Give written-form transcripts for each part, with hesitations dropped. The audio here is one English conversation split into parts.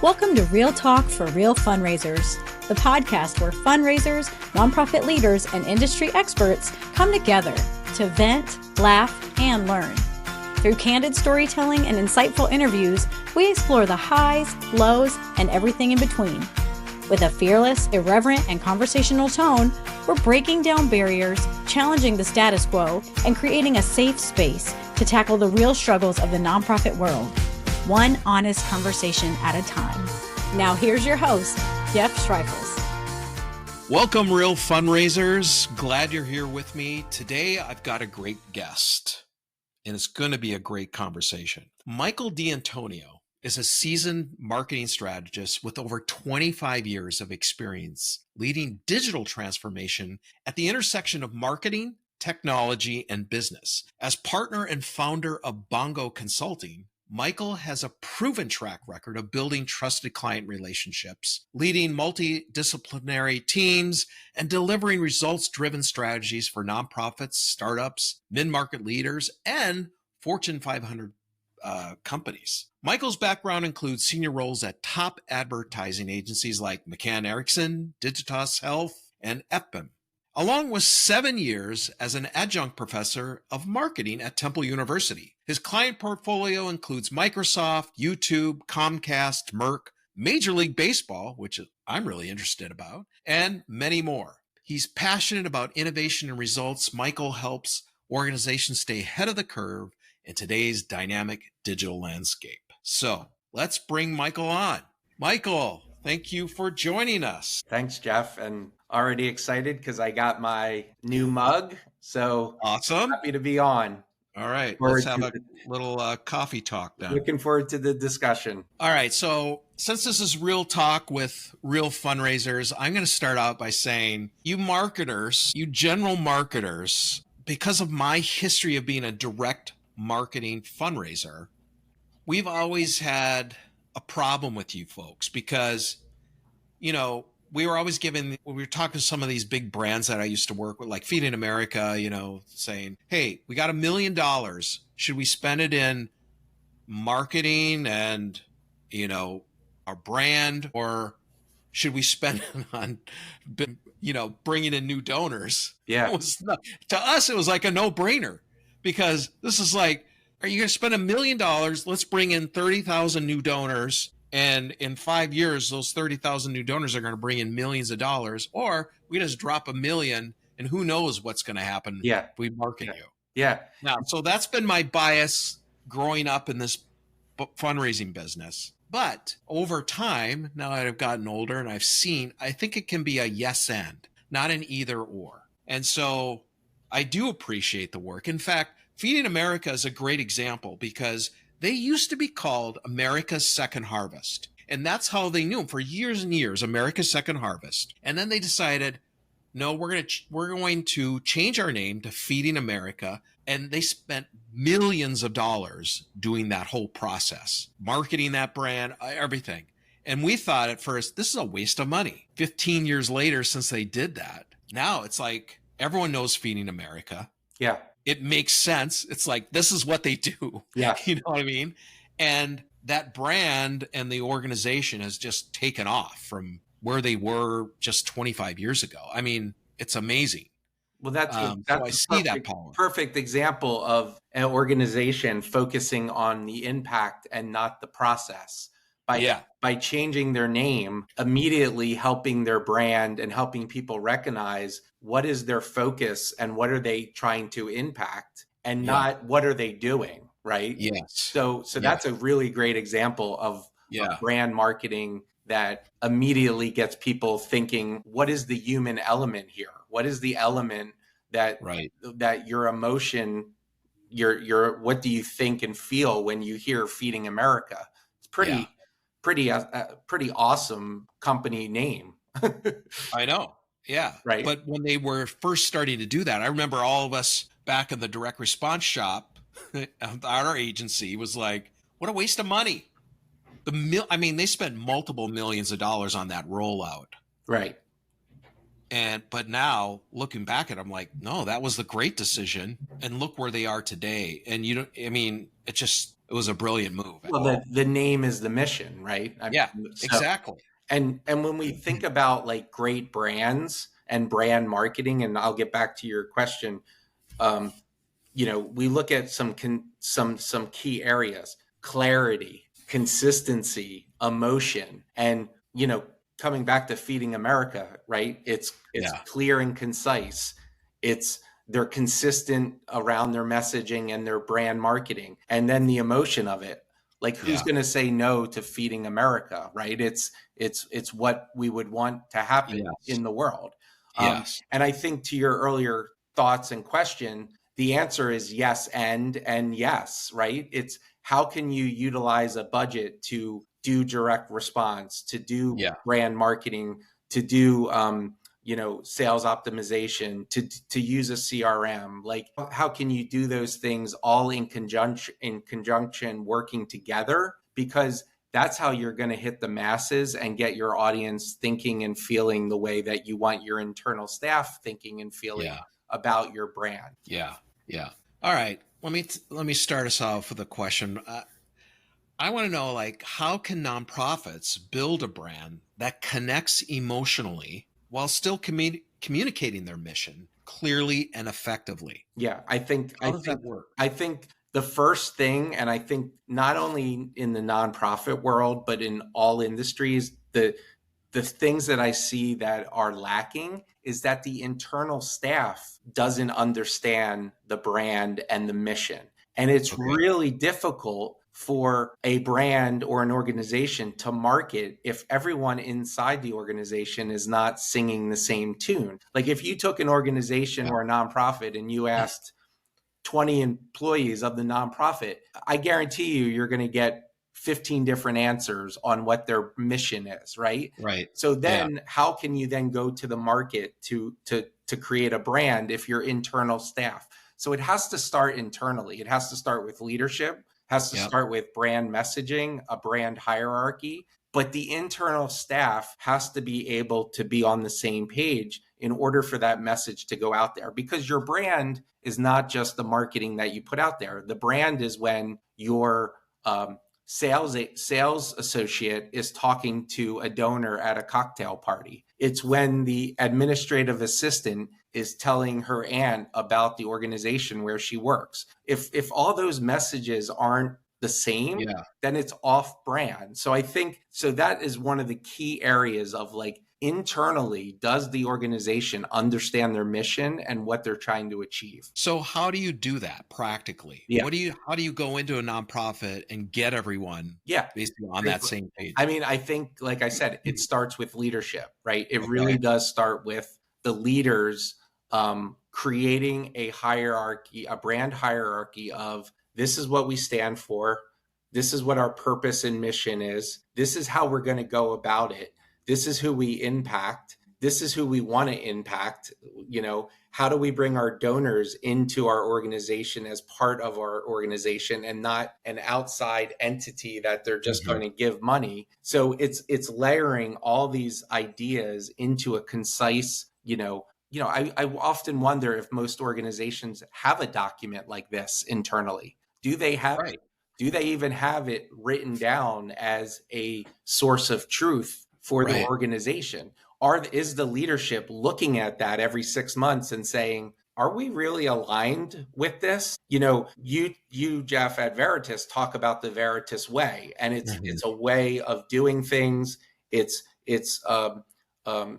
Welcome to Real Talk for Real Fundraisers, the podcast where fundraisers, nonprofit leaders, and industry experts come together to vent, laugh, and learn. Through candid storytelling and insightful interviews, we explore the highs, lows, and everything in between. With a fearless, irreverent, and conversational tone, we're breaking down barriers, challenging the status quo, and creating a safe space to tackle the real struggles of the nonprofit world, one honest conversation at a time. Now here's your host, Jeff Schreifels. Welcome, Real Fundraisers. Glad you're here with me. Today, I've got a great guest, and it's going to be a great conversation. Michael D'Antonio is a seasoned marketing strategist with over 25 years of experience leading digital transformation at the intersection of marketing, technology, and business. As partner and founder of Bongo Consulting, Michael has a proven track record of building trusted client relationships, leading multidisciplinary teams, and delivering results-driven strategies for nonprofits, startups, mid-market leaders, and Fortune 500 companies. Michael's background includes senior roles at top advertising agencies like McCann Erickson, Digitas Health, and EPIM, along with 7 years as an adjunct professor of marketing at Temple University. His client portfolio includes Microsoft, YouTube, Comcast, Merck, Major League Baseball, which I'm really interested about, and many more. He's passionate about innovation and results. Michael helps organizations stay ahead of the curve in today's dynamic digital landscape. So let's bring Michael on. Michael, thank you for joining us. Thanks, Jeff. And already excited because I got my new mug. So awesome. Happy to be on. All right. Let's have a little coffee talk then. Looking forward to the discussion. All right. So since this is Real Talk with Real Fundraisers, I'm going to start out by saying you marketers, you general marketers, because of my history of being a direct marketing fundraiser, we've always had a problem with you folks because, you know, we were always given, when we were talking to some of these big brands that I used to work with, like Feeding America, you know, saying, hey, we got $1 million. Should we spend it in marketing and, you know, our brand, or should we spend it on, you know, bringing in new donors? Yeah. To us, it was like a no-brainer because this is like, are you going to spend $1 million? Let's bring in 30,000 new donors. And in 5 years, those 30,000 new donors are going to bring in millions of dollars, or we just drop $1 million and who knows what's going to happen if we market you. Yeah. Now, so that's been my bias growing up in this fundraising business. But over time, now that I've gotten older and I've seen, I think it can be a yes and, not an either or. And so I do appreciate the work. In fact, Feeding America is a great example because they used to be called America's Second Harvest. And that's how they knew them for years and years, America's Second Harvest. And then they decided, no, we're going to change our name to Feeding America. And they spent millions of dollars doing that whole process, marketing that brand, everything. And we thought at first, this is a waste of money. 15 years later, since they did that, now it's like everyone knows Feeding America. Yeah. It makes sense. It's like, this is what they do. Yeah. You know what I mean? And that brand and the organization has just taken off from where they were just 25 years ago. I mean, it's amazing. Well, that's so I see that power. Perfect example of an organization focusing on the impact and not the process. By changing their name, immediately helping their brand and helping people recognize what is their focus and what are they trying to impact and not what are they doing, right? Yes. So that's a really great example of brand marketing that immediately gets people thinking, what is the human element here? What is the element that your emotion, your what do you think and feel when you hear Feeding America? It's pretty awesome company name. I know. Yeah. Right. But when they were first starting to do that, I remember all of us back in the direct response shop at our agency was like, what a waste of money. They spent multiple millions of dollars on that rollout. Right. But now looking back at it, I'm like, no, that was the great decision. And look where they are today. And it just it was a brilliant move. Well, the name is the mission, right? Exactly. And when we think about like great brands and brand marketing, and I'll get back to your question, we look at some key areas: clarity, consistency, emotion, and coming back to Feeding America, right? It's clear and concise. They're consistent around their messaging and their brand marketing, and then the emotion of it. Like, who's going to say no to Feeding America, right? It's what we would want to happen in the world. Yes. And I think to your earlier thoughts and question, the answer is yes and yes, right? It's how can you utilize a budget to do direct response, to do brand marketing, to do sales optimization, to use a CRM. Like, how can you do those things all in conjunction working together? Because that's how you're going to hit the masses and get your audience thinking and feeling the way that you want your internal staff thinking and feeling about your brand. Yeah. All right. Let me start us off with a question. I want to know, like, how can nonprofits build a brand that connects emotionally while still communicating their mission clearly and effectively? Yeah, How does that work? I think the first thing, and I think not only in the nonprofit world, but in all industries, the things that I see that are lacking is that the internal staff doesn't understand the brand and the mission. And it's really difficult for a brand or an organization to market if everyone inside the organization is not singing the same tune. Like, if you took an organization or a nonprofit and you asked 20 employees of the nonprofit, I guarantee you're going to get 15 different answers on what their mission is, right? Right. So then how can you then go to the market to create a brand if your internal staff? So it has to start internally. It has to start with leadership, has to start with brand messaging, a brand hierarchy, but the internal staff has to be able to be on the same page in order for that message to go out there, because your brand is not just the marketing that you put out there. The brand is when your sales associate is talking to a donor at a cocktail party. It's when the administrative assistant is telling her aunt about the organization where she works. If all those messages aren't the same, then it's off brand. So I think that is one of the key areas of, like, internally, does the organization understand their mission and what they're trying to achieve? So how do you do that practically? How do you go into a nonprofit and get everyone basically on that same page? I mean, I think, like I said, it starts with leadership, right? It really does start with the leaders creating a hierarchy, a brand hierarchy of, this is what we stand for. This is what our purpose and mission is. This is how we're going to go about it. This is who we impact. This is who we want to impact. How do we bring our donors into our organization as part of our organization and not an outside entity that they're just going to give money? So it's layering all these ideas into a concise, I often wonder if most organizations have a document like this internally. Do they have it? Do they even have it written down as a source of truth for the organization? Is the leadership looking at that every 6 months and saying, are we really aligned with this? You, Jeff, at Veritas, talk about the Veritas way, and it's a way of doing things. It's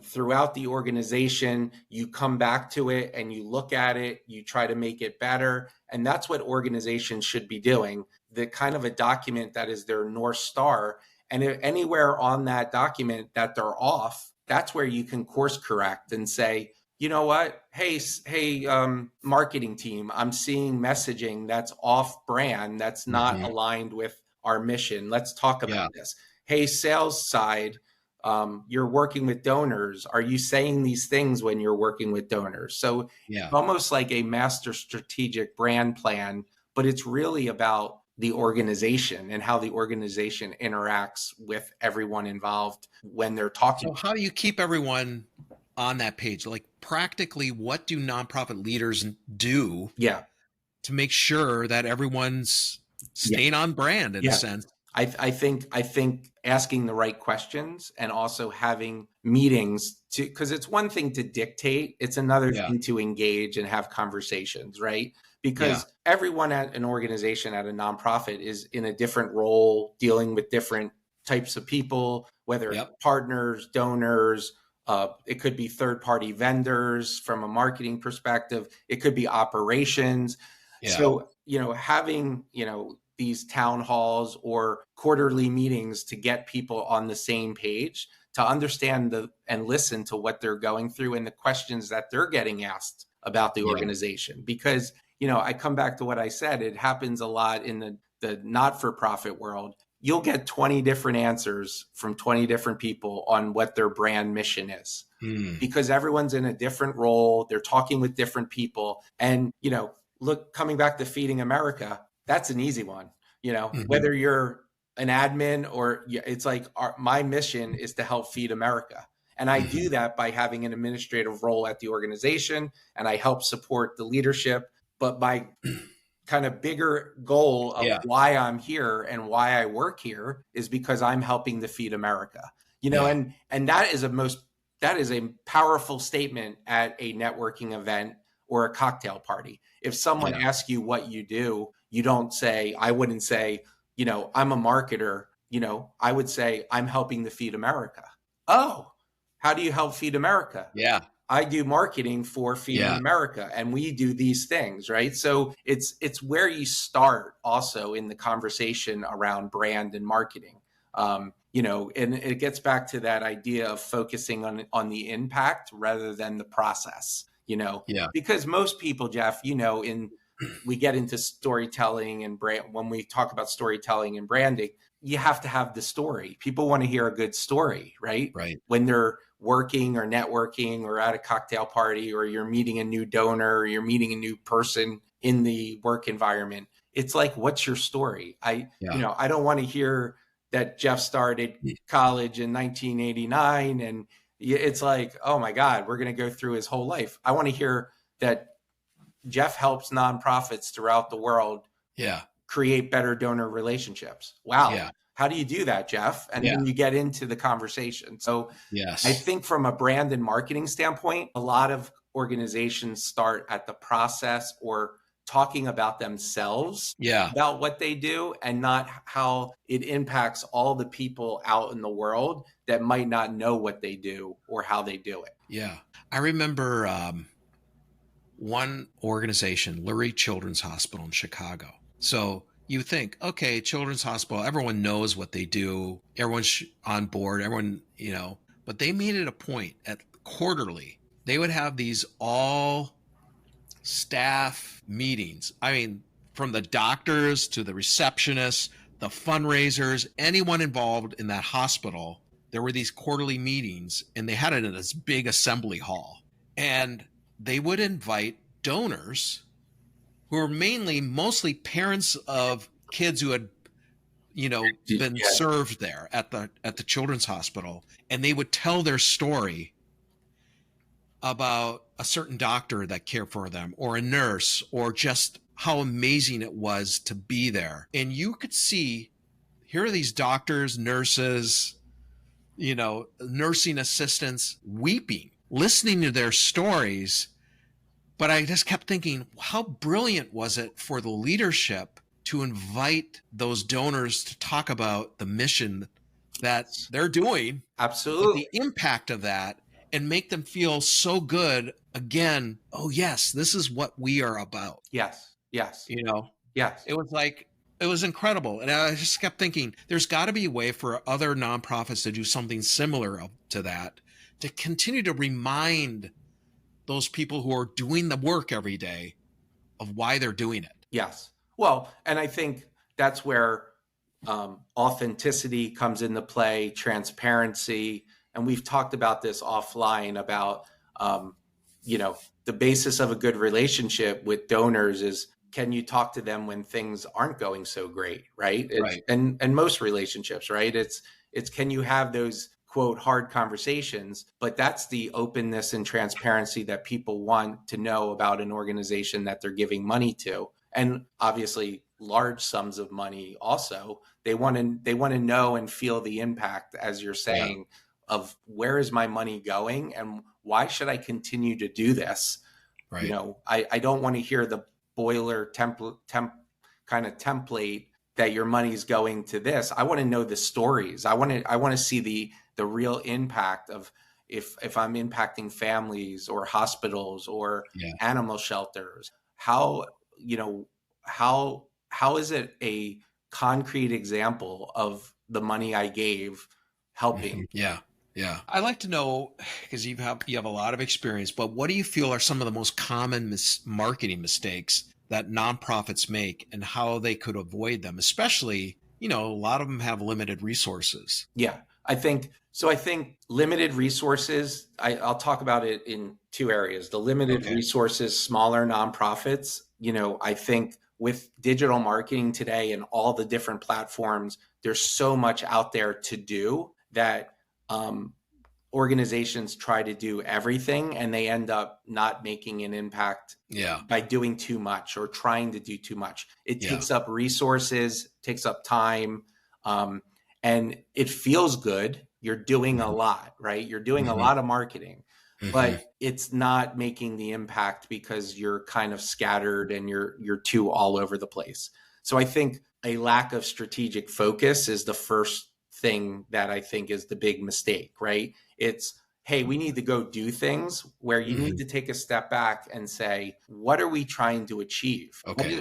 throughout the organization, you come back to it and you look at it, you try to make it better. And that's what organizations should be doing. The kind of a document that is their North Star. And if anywhere on that document that they're off, that's where you can course correct and say, you know what? Hey, marketing team, I'm seeing messaging that's off brand, that's not aligned with our mission. Let's talk about this. Hey, sales side, you're working with donors. Are you saying these things when you're working with donors? So it's almost like a master strategic brand plan, but it's really about the organization and how the organization interacts with everyone involved when they're talking. So how do you keep everyone on that page? Like, practically, what do nonprofit leaders do to make sure that everyone's staying on brand in a sense. I think asking the right questions and also having meetings because it's one thing to dictate, it's another thing to engage and have conversations, right? Because everyone at an organization, at a nonprofit, is in a different role, dealing with different types of people, whether partners, donors, it could be third-party vendors from a marketing perspective, it could be operations. So, having, these town halls or quarterly meetings to get people on the same page, to understand and listen to what they're going through and the questions that they're getting asked about the organization. Because, I come back to what I said, it happens a lot in the not-for-profit world. You'll get 20 different answers from 20 different people on what their brand mission is. Because everyone's in a different role, they're talking with different people. And, look, coming back to Feeding America, that's an easy one. Whether you're an admin or it's like my mission is to help feed America. And I do that by having an administrative role at the organization, and I help support the leadership. But my kind of bigger goal of why I'm here and why I work here is because I'm helping to feed America. And that is a powerful statement at a networking event or a cocktail party. If someone asks you what you do, I wouldn't say, I'm a marketer, I would say I'm helping to feed America. Oh, how do you help feed America? I do marketing for Feeding America, and we do these things, right? So it's where you start also in the conversation around brand and marketing. And it gets back to that idea of focusing on the impact rather than the process, because most people, Jeff, we get into storytelling and brand. When we talk about storytelling and branding, you have to have the story. People want to hear a good story, right? When they're working or networking or at a cocktail party, or you're meeting a new donor, or you're meeting a new person in the work environment. It's like, what's your story? I don't want to hear that Jeff started college in 1989 and it's like, oh my God, we're going to go through his whole life. I want to hear that Jeff helps nonprofits throughout the world create better donor relationships. Wow. How do you do that, Jeff? And then you get into the conversation. So I think from a brand and marketing standpoint, a lot of organizations start at the process or talking about themselves, about what they do, and not how it impacts all the people out in the world that might not know what they do or how they do it. I remember one organization, Lurie Children's Hospital in Chicago. So you think, okay, Children's Hospital, everyone knows what they do. Everyone's on board, everyone, but they made it a point at quarterly. They would have these all staff meetings. I mean, from the doctors to the receptionists, the fundraisers, anyone involved in that hospital, there were these quarterly meetings, and they had it in this big assembly hall. And they would invite donors who were mostly parents of kids who had, been served there at the Children's Hospital, and they would tell their story about a certain doctor that cared for them, or a nurse, or just how amazing it was to be there. And you could see, here are these doctors, nurses, nursing assistants weeping, listening to their stories. But I just kept thinking, how brilliant was it for the leadership to invite those donors to talk about the mission that they're doing? Absolutely. The impact of that, and make them feel so good again. Oh, yes, this is what we are about. Yes. Yes. It was incredible. And I just kept thinking, there's got to be a way for other nonprofits to do something similar to that, to continue to remind those people who are doing the work every day of why they're doing it. Yes. Well, and I think that's where authenticity comes into play, transparency. And we've talked about this offline about, the basis of a good relationship with donors is, can you talk to them when things aren't going so great, right? And most relationships, right? It's can you have those, quote, hard conversations, but that's the openness and transparency that people want to know about an organization that they're giving money to. And obviously large sums of money also. They want to know and feel the impact, as you're saying, of where is my money going and why should I continue to do this? Right. You know, I don't want to hear the boiler kind of template that your money's going to this. I want to know the stories. I want to see the real impact of if I'm impacting families or hospitals or animal shelters. How, you know, how is it a concrete example of the money I gave helping? Yeah. I like to know, because you have a lot of experience, but what do you feel are some of the most common marketing mistakes that nonprofits make and how they could avoid them? Especially, you know, a lot of them have limited resources. Yeah, I think limited resources, I'll talk about it in two areas. The limited resources, smaller nonprofits, you know, I think with digital marketing today and all the different platforms, there's so much out there to do that organizations try to do everything and they end up not making an impact by doing too much or trying to do too much. It takes up resources, takes up time, and it feels good. You're doing a lot, right? You're doing a lot of marketing, but it's not making the impact because you're kind of scattered and you're too all over the place. So I think a lack of strategic focus is the first thing that I think is the big mistake, right? It's, hey, we need to go do things where you need to take a step back and say, what are we trying to achieve?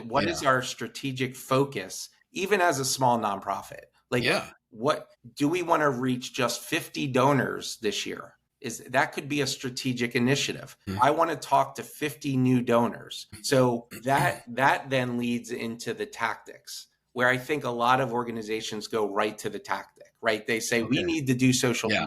What is our strategic focus, even as a small nonprofit? Like, what do we want to reach just 50 donors this year? That could be a strategic initiative. I want to talk to 50 new donors. So that then leads into the tactics, where I think a lot of organizations go right to the tactic, right? They say, we need to do social media.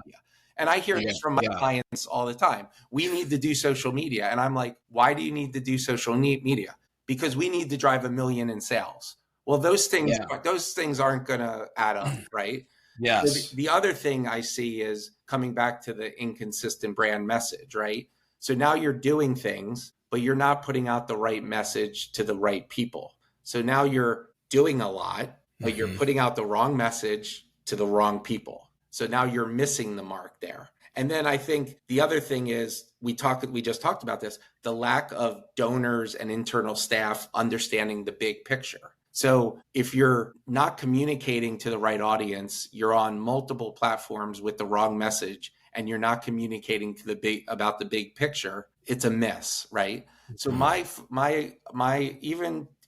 And I hear this from my clients all the time. We need to do social media. And I'm like, why do you need to do social media? Because we need to drive 1 million in sales. Well, those things aren't going to add up, right? Yes. So the other thing I see is coming back to the inconsistent brand message, right? So now you're doing things, but you're not putting out the right message to the right people. So now you're doing a lot, but you're putting out the wrong message to the wrong people. So now you're missing the mark there. And then I think the other thing is we just talked about this, the lack of donors and internal staff understanding the big picture. So if you're not communicating to the right audience, you're on multiple platforms with the wrong message, and you're not communicating to about the big picture, it's a miss, right? So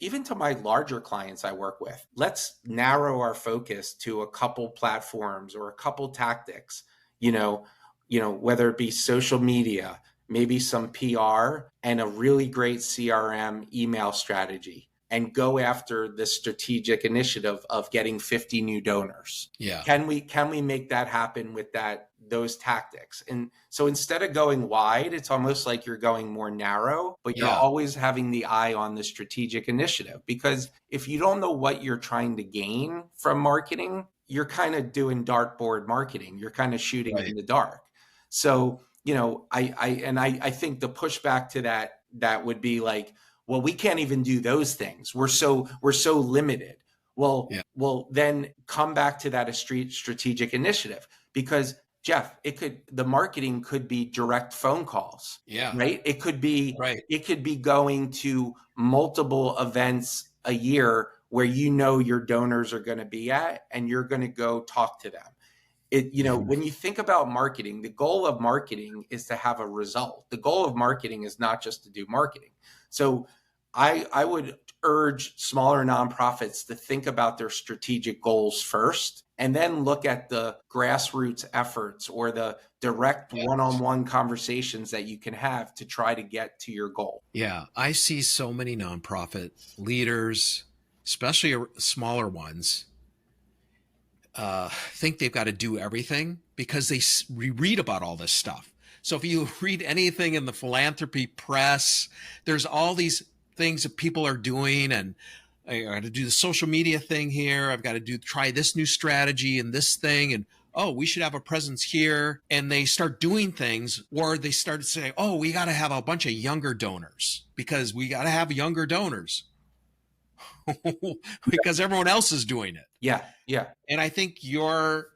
even to my larger clients I work with, let's narrow our focus to a couple platforms or a couple tactics, you know, whether it be social media, maybe some PR and a really great CRM email strategy, and go after the strategic initiative of getting 50 new donors. Can we make that happen with those tactics? And so instead of going wide, it's almost like you're going more narrow, but you're always having the eye on the strategic initiative. Because if you don't know what you're trying to gain from marketing, you're kind of doing dartboard marketing. You're kind of shooting in the dark. So, you know, I think the pushback to that would be like, well, we can't even do those things. We're so limited. Well, then come back to that strategic initiative, because Jeff, the marketing could be direct phone calls. Right. It could be going to multiple events a year where your donors are going to be at, and you're going to go talk to them. When you think about marketing, the goal of marketing is to have a result. The goal of marketing is not just to do marketing. So I would urge smaller nonprofits to think about their strategic goals first, and then look at the grassroots efforts or the direct one-on-one conversations that you can have to try to get to your goal. Yeah, I see so many nonprofit leaders, especially smaller ones, think they've got to do everything because we read about all this stuff. So if you read anything in the philanthropy press, there's all these things that people are doing, and I got to do the social media thing here. I've got to try this new strategy and this thing, and oh, we should have a presence here. And they start doing things, or they start to say, oh, we got to have a bunch of younger donors because we got to have younger donors. because everyone else is doing it. Yeah. Yeah. And I think your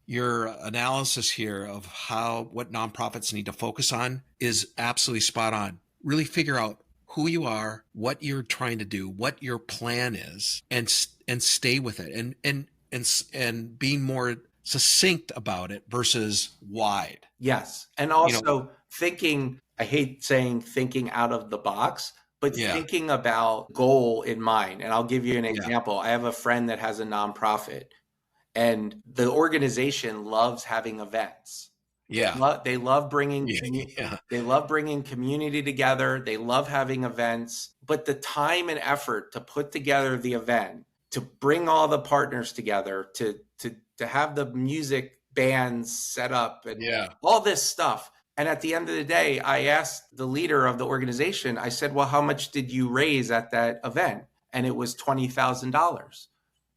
analysis here of what nonprofits need to focus on is absolutely spot on. Really figure out who you are, what you're trying to do, what your plan is, and stay with it, and being more succinct about it versus wide. Yes. And also thinking, I hate saying thinking out of the box, but thinking about goal in mind. And I'll give you an example. I have a friend that has a nonprofit, and the organization loves having events. Yeah. They love bringing they love bringing community together. They love having events, but the time and effort to put together the event, to bring all the partners together, to have the music bands set up and all this stuff. And at the end of the day, I asked the leader of the organization, I said, well, how much did you raise at that event? And it was $20,000.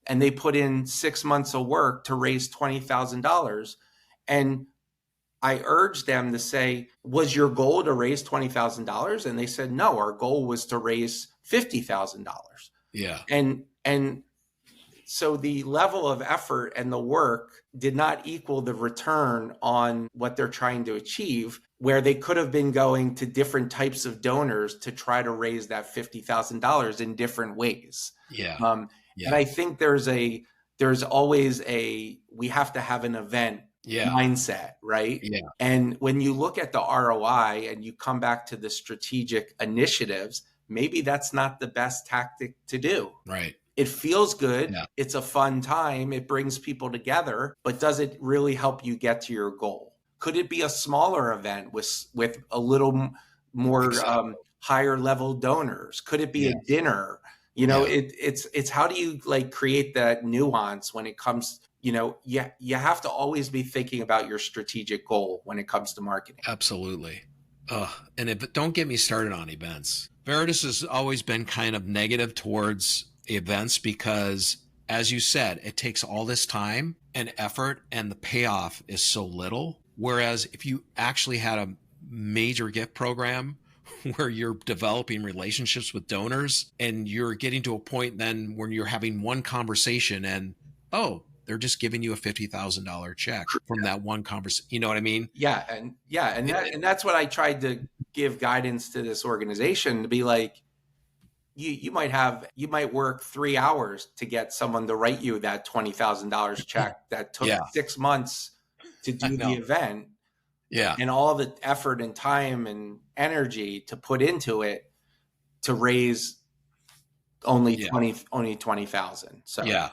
And they put in 6 months of work to raise $20,000. And I urged them to say, was your goal to raise $20,000? And they said, no, our goal was to raise $50,000. Yeah. And so the level of effort and the work did not equal the return on what they're trying to achieve, where they could have been going to different types of donors to try to raise that $50,000 in different ways. Yeah. And I think there's always we have to have an event mindset, right? Yeah. And when you look at the ROI and you come back to the strategic initiatives, maybe that's not the best tactic to do. Right. It feels good. Yeah. It's a fun time. It brings people together, but does it really help you get to your goal? Could it be a smaller event with a little more higher level donors? Could it be a dinner? It's how do you create that nuance when it comes, you have to always be thinking about your strategic goal when it comes to marketing. Absolutely. And don't get me started on events. Veritas has always been kind of negative towards events because, as you said, it takes all this time and effort and the payoff is so little. Whereas if you actually had a major gift program where you're developing relationships with donors and you're getting to a point then when you're having one conversation and, they're just giving you a $50,000 check from that one conversation. You know what I mean? Yeah. And that's what I tried to give guidance to this organization, to be like, you might work 3 hours to get someone to write you that $20,000 check that took 6 months to do the event. Yeah. And all the effort and time and energy to put into it to raise only 20,000. So yeah.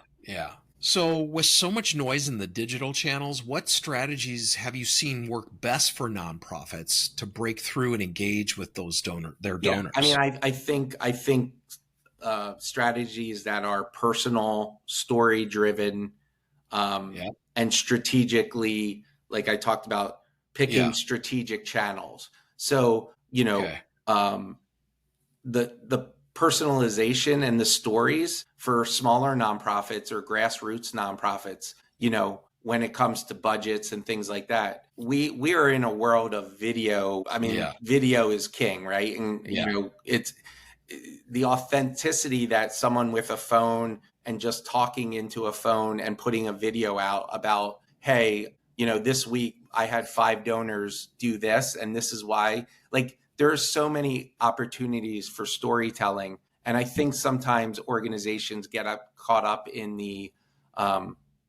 So with so much noise in the digital channels, what strategies have you seen work best for nonprofits to break through and engage with their donors? I mean, I think strategies that are personal, story driven, and strategically, like I talked about, picking strategic channels. So, the personalization and the stories for smaller nonprofits or grassroots nonprofits, when it comes to budgets and things like that, we are in a world of video. I mean, video is king, right? And it's the authenticity that someone with a phone and just talking into a phone and putting a video out about, hey, this week I had 5 donors do this, and this is why. There are so many opportunities for storytelling. And I think sometimes organizations get caught up in the,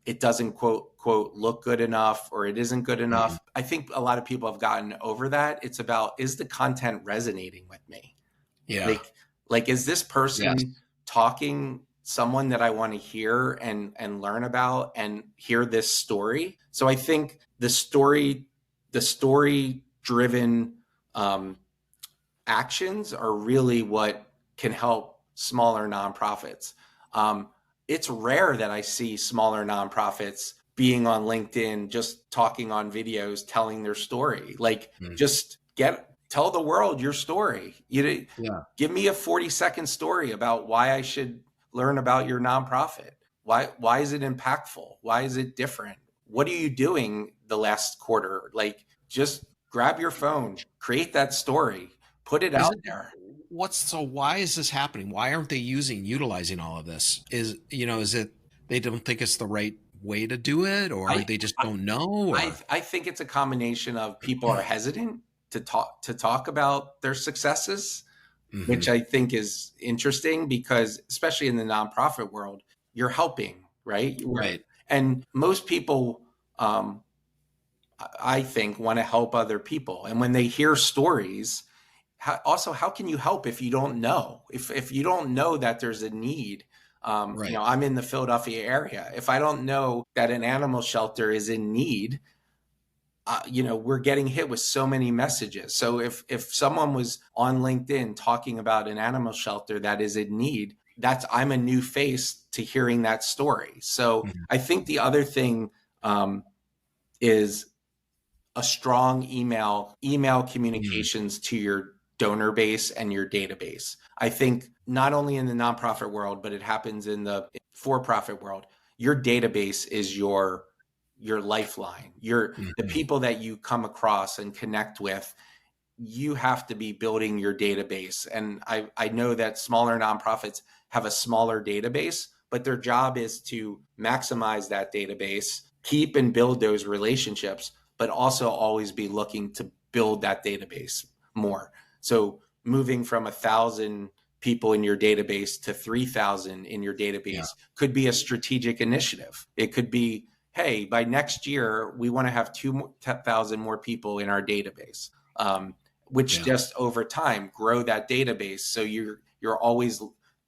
it doesn't quote look good enough, or it isn't good enough. Mm-hmm. I think a lot of people have gotten over that. It's about, is the content resonating with me? Yeah. Is this person talking someone that I want to hear and learn about and hear this story? So I think the story driven, actions are really what can help smaller nonprofits. It's rare that I see smaller nonprofits being on LinkedIn, just talking on videos, telling their story. Just tell the world your story. Give me a 40-second story about why I should learn about your nonprofit. Why is it impactful? Why is it different? What are you doing the last quarter? Just grab your phone, create that story. Put it out there. why is this happening? Why aren't they utilizing all of this? Is it they don't think it's the right way to do it, or they just don't know? Or I think it's a combination of people are hesitant to talk about their successes, which I think is interesting because especially in the nonprofit world, you're helping, right? Right. And most people, I think, want to help other people. And when they hear stories, how can you help if you don't know? If you don't know that there's a need, Right. I'm in the Philadelphia area. If I don't know that an animal shelter is in need, we're getting hit with so many messages. So if someone was on LinkedIn talking about an animal shelter that is in need, I'm a new face to hearing that story. So I think the other thing is a strong email communications to your donor base and your database. I think not only in the nonprofit world, but it happens in the for-profit world. Your database is your lifeline. The people that you come across and connect with. You have to be building your database. And I know that smaller nonprofits have a smaller database, but their job is to maximize that database, keep and build those relationships, but also always be looking to build that database more. So moving from 1,000 people in your database to 3,000 in your database could be a strategic initiative. It could be, hey, by next year, we want to have 2,000 more people in our database, which just over time grow that database. So you're always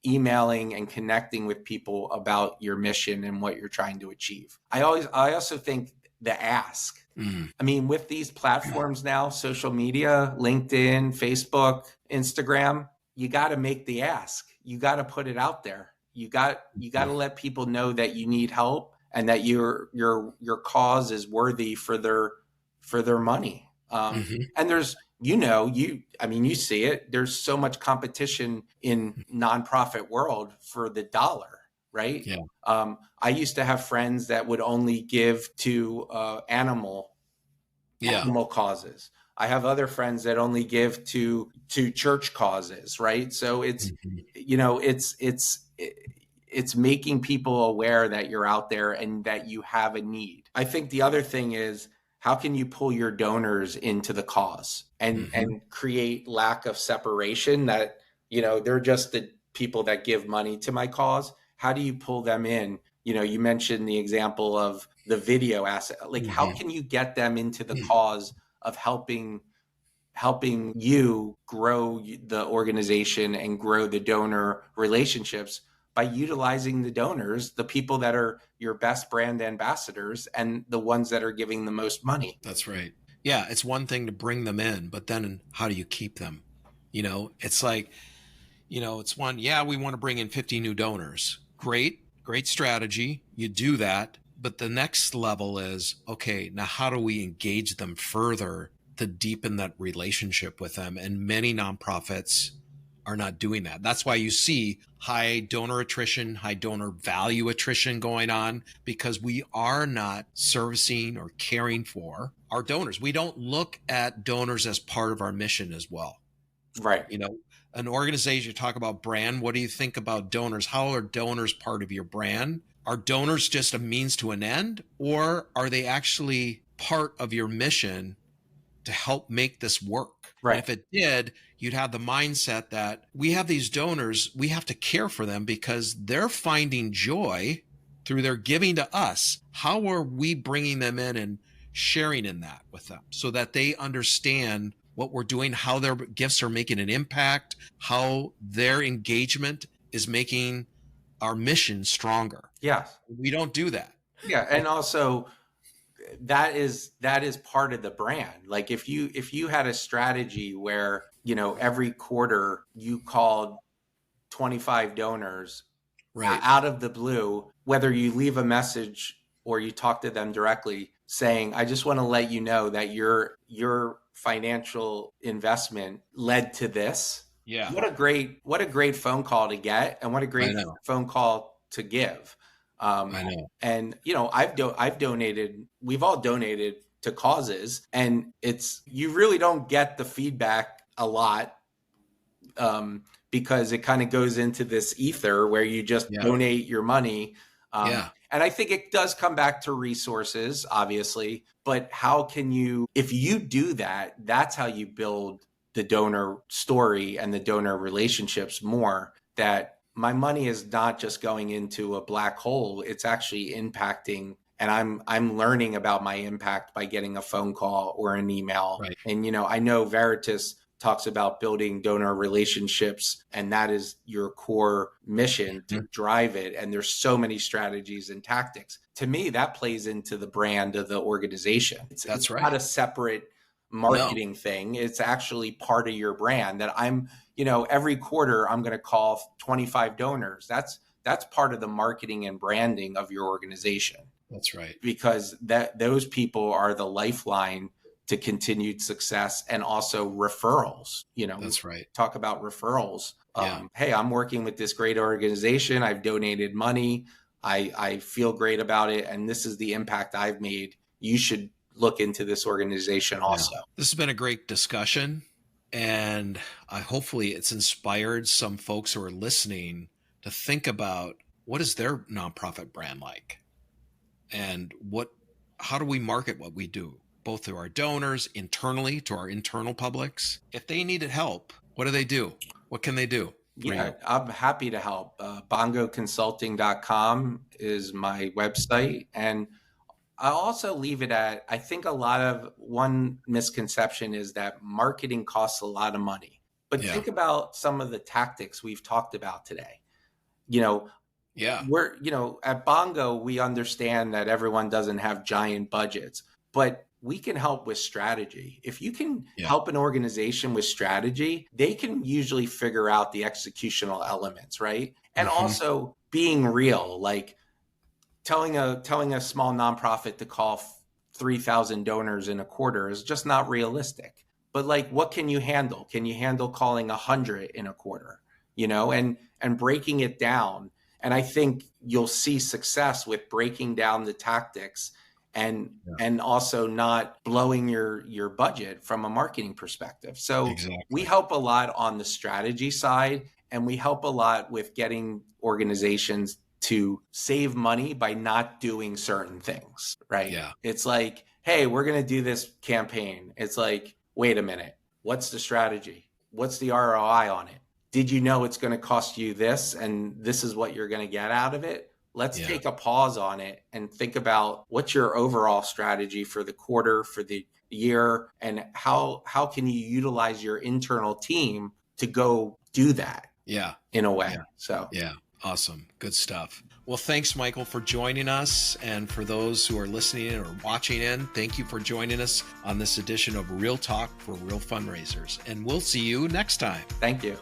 emailing and connecting with people about your mission and what you're trying to achieve. I also think the ask. I mean, with these platforms now, social media, LinkedIn, Facebook, Instagram, you got to make the ask. You got to put it out there. You got to let people know that you need help and that your cause is worthy for their money. And there's, you see it. There's so much competition in nonprofit world for the dollar, right? Yeah. I used to have friends that would only give to animal causes. I have other friends that only give to church causes, right? So it's it's making people aware that you're out there and that you have a need. I think the other thing is, how can you pull your donors into the cause and create lack of separation that, they're just the people that give money to my cause? How do you pull them in? You mentioned the example of the video asset. Like, how can you get them into the cause of helping you grow the organization and grow the donor relationships by utilizing the donors, the people that are your best brand ambassadors and the ones that are giving the most money? That's right. Yeah, it's one thing to bring them in, but then how do you keep them? It's like, it's one, we want to bring in 50 new donors. Great strategy. You do that. But the next level is, okay, now how do we engage them further to deepen that relationship with them? And many nonprofits are not doing that. That's why you see high donor attrition, high donor value attrition going on, because we are not servicing or caring for our donors. We don't look at donors as part of our mission as well. Right. An organization, you talk about brand. What do you think about donors? How are donors part of your brand? Are donors just a means to an end, or are they actually part of your mission to help make this work? Right. And if it did, you'd have the mindset that we have these donors, we have to care for them because they're finding joy through their giving to us. How are we bringing them in and sharing in that with them so that they understand what we're doing, how their gifts are making an impact, how their engagement is making our mission stronger? Yeah. We don't do that. Yeah. And also that is part of the brand. Like if you had a strategy where, every quarter you called 25 donors out of the blue, whether you leave a message or you talk to them directly saying, I just want to let you know that your financial investment led to this. Yeah. What a great phone call to get, and what a great phone call to give. I know. And I've donated. We've all donated to causes, and you really don't get the feedback a lot because it kind of goes into this ether where you just donate your money. And I think it does come back to resources, obviously, but how can you, if you do that, that's how you build the donor story and the donor relationships more, that my money is not just going into a black hole. It's actually impacting, and I'm learning about my impact by getting a phone call or an email. Right. And, I know Veritas talks about building donor relationships, and that is your core mission to drive it. And there's so many strategies and tactics. To me, that plays into the brand of the organization. It's not a separate marketing thing. It's actually part of your brand that every quarter I'm going to call 25 donors. That's part of the marketing and branding of your organization. That's right. Because those people are the lifeline to continued success, and also referrals. That's right. Talk about referrals. Hey, I'm working with this great organization. I've donated money. I feel great about it. And this is the impact I've made. You should look into this organization also. This has been a great discussion. And hopefully it's inspired some folks who are listening to think about, what is their nonprofit brand like? And how do we market what we do, both to our donors, internally, to our internal publics? If they needed help, what do? What can they do? I'm happy to help. bongoconsulting.com is my website. And I'll also leave it at, I think one misconception is that marketing costs a lot of money. But think about some of the tactics we've talked about today. We're, at Bongo, we understand that everyone doesn't have giant budgets, but we can help with strategy. If you can help an organization with strategy, they can usually figure out the executional elements, right? And also being real, like telling a small nonprofit to call 3,000 donors in a quarter is just not realistic. But like, what can you handle? Can you handle calling 100 in a quarter? And breaking it down. And I think you'll see success with breaking down the tactics and also not blowing your budget from a marketing perspective. So we help a lot on the strategy side, and we help a lot with getting organizations to save money by not doing certain things, right? Yeah. It's like, hey, we're going to do this campaign. It's like, wait a minute. What's the strategy? What's the ROI on it? Did you know it's going to cost you this, and this is what you're going to get out of it? Let's take a pause on it and think about what's your overall strategy for the quarter, for the year, and how can you utilize your internal team to go do that in a way. So awesome. Good stuff. Well, thanks, Michael, for joining us. And for those who are listening or watching in, thank you for joining us on this edition of Real Talk for Real Fundraisers. And we'll see you next time. Thank you.